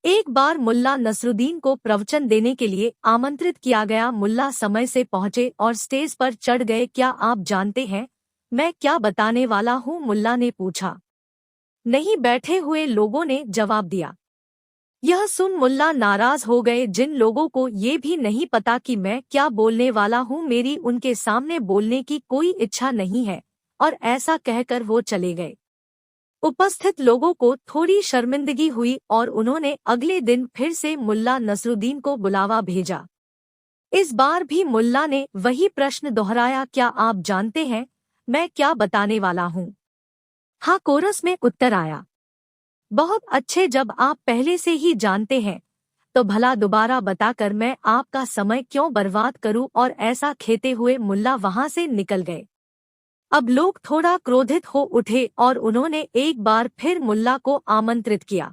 एक बार मुल्ला नसरुद्दीन को प्रवचन देने के लिए आमंत्रित किया गया। मुल्ला समय से पहुंचे और स्टेज पर चढ़ गए। क्या आप जानते हैं मैं क्या बताने वाला हूँ? मुल्ला ने पूछा। नहीं, बैठे हुए लोगों ने जवाब दिया। यह सुन मुल्ला नाराज हो गए। जिन लोगों को ये भी नहीं पता कि मैं क्या बोलने वाला हूँ, मेरी उनके सामने बोलने की कोई इच्छा नहीं है, और ऐसा कहकर वो चले गए। उपस्थित लोगों को थोड़ी शर्मिंदगी हुई और उन्होंने अगले दिन फिर से मुल्ला नसरुद्दीन को बुलावा भेजा। इस बार भी मुल्ला ने वही प्रश्न दोहराया। क्या आप जानते हैं मैं क्या बताने वाला हूँ? हाँ, कोरस में उत्तर आया। बहुत अच्छे, जब आप पहले से ही जानते हैं तो भला दोबारा बताकर मैं आपका समय क्यों बर्बाद करूं? और ऐसा कहते हुए मुल्ला वहां से निकल गए। अब लोग थोड़ा क्रोधित हो उठे और उन्होंने एक बार फिर मुल्ला को आमंत्रित किया।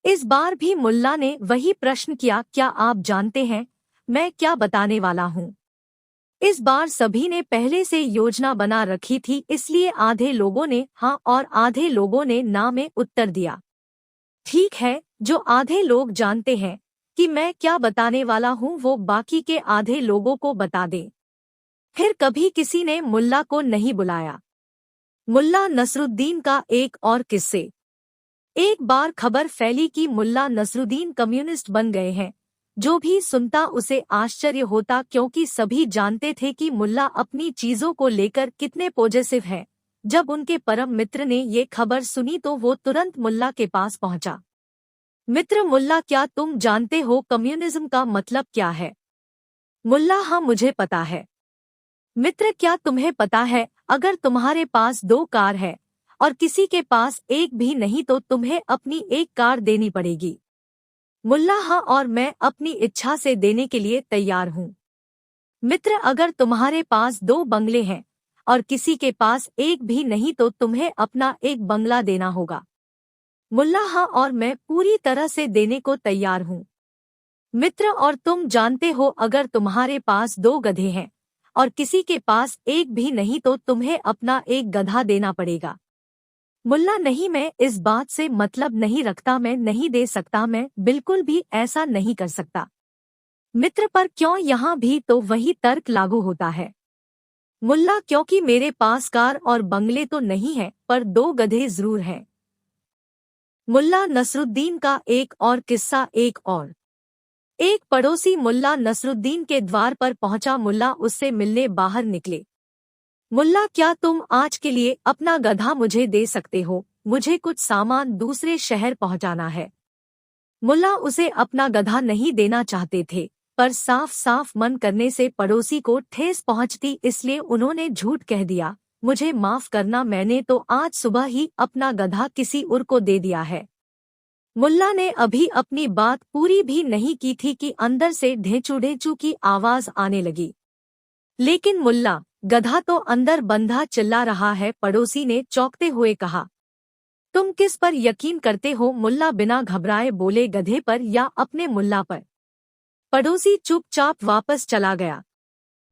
इस बार भी मुल्ला ने वही प्रश्न किया। क्या आप जानते हैं मैं क्या बताने वाला हूँ? इस बार सभी ने पहले से योजना बना रखी थी, इसलिए आधे लोगों ने हाँ और आधे लोगों ने ना में उत्तर दिया। ठीक है, जो आधे लोग जानते हैं कि मैं क्या बताने वाला हूँ वो बाकी के आधे लोगों को बता दें। फिर कभी किसी ने मुल्ला को नहीं बुलाया। मुल्ला नसरुद्दीन का एक और किस्से। एक बार खबर फैली कि मुल्ला नसरुद्दीन कम्युनिस्ट बन गए हैं। जो भी सुनता उसे आश्चर्य होता, क्योंकि सभी जानते थे कि मुल्ला अपनी चीजों को लेकर कितने पॉजिटिव हैं। जब उनके परम मित्र ने ये खबर सुनी तो वो तुरंत मुल्ला के पास पहुंचा। मित्र मुल्ला, क्या तुम जानते हो कम्युनिज्म का मतलब क्या है? मुल्ला, हाँ मुझे पता है। मित्र, क्या तुम्हें पता है अगर तुम्हारे पास 2 कार है और किसी के पास एक भी नहीं तो तुम्हें अपनी एक कार देनी पड़ेगी? मुल्ला, हाँ, और मैं अपनी इच्छा से देने के लिए तैयार हूँ। मित्र, अगर तुम्हारे पास 2 बंगले हैं और किसी के पास एक भी नहीं तो तुम्हें अपना एक बंगला देना होगा। मुल्ला, हाँ, और मैं पूरी तरह से देने को तैयार हूँ। मित्र, और तुम जानते हो अगर तुम्हारे पास 2 गधे हैं और किसी के पास एक भी नहीं तो तुम्हें अपना एक गधा देना पड़ेगा। मुल्ला, नहीं, मैं इस बात से मतलब नहीं रखता, मैं नहीं दे सकता, मैं बिल्कुल भी ऐसा नहीं कर सकता। मित्र, पर क्यों? यहाँ भी तो वही तर्क लागू होता है। मुल्ला, क्योंकि मेरे पास कार और बंगले तो नहीं है पर 2 गधे जरूर हैं। मुल्ला नसरुद्दीन का एक और किस्सा। एक पड़ोसी मुल्ला नसरुद्दीन के द्वार पर पहुंचा। मुल्ला उससे मिलने बाहर निकले। मुल्ला, क्या तुम आज के लिए अपना गधा मुझे दे सकते हो? मुझे कुछ सामान दूसरे शहर पहुंचाना है। मुल्ला उसे अपना गधा नहीं देना चाहते थे, पर साफ साफ मन करने से पड़ोसी को ठेस पहुंचती, इसलिए उन्होंने झूठ कह दिया। मुझे माफ करना, मैंने तो आज सुबह ही अपना गधा किसी और को दे दिया है। मुल्ला ने अभी अपनी बात पूरी भी नहीं की थी कि अंदर से ढेंचू ढेंचू की आवाज आने लगी। लेकिन मुल्ला, गधा तो अंदर बंधा चिल्ला रहा है। पड़ोसी ने चौंकते हुए कहा। तुम किस पर यकीन करते हो? मुल्ला बिना घबराए बोले, गधे पर या अपने मुल्ला पर? पड़ोसी चुपचाप वापस चला गया।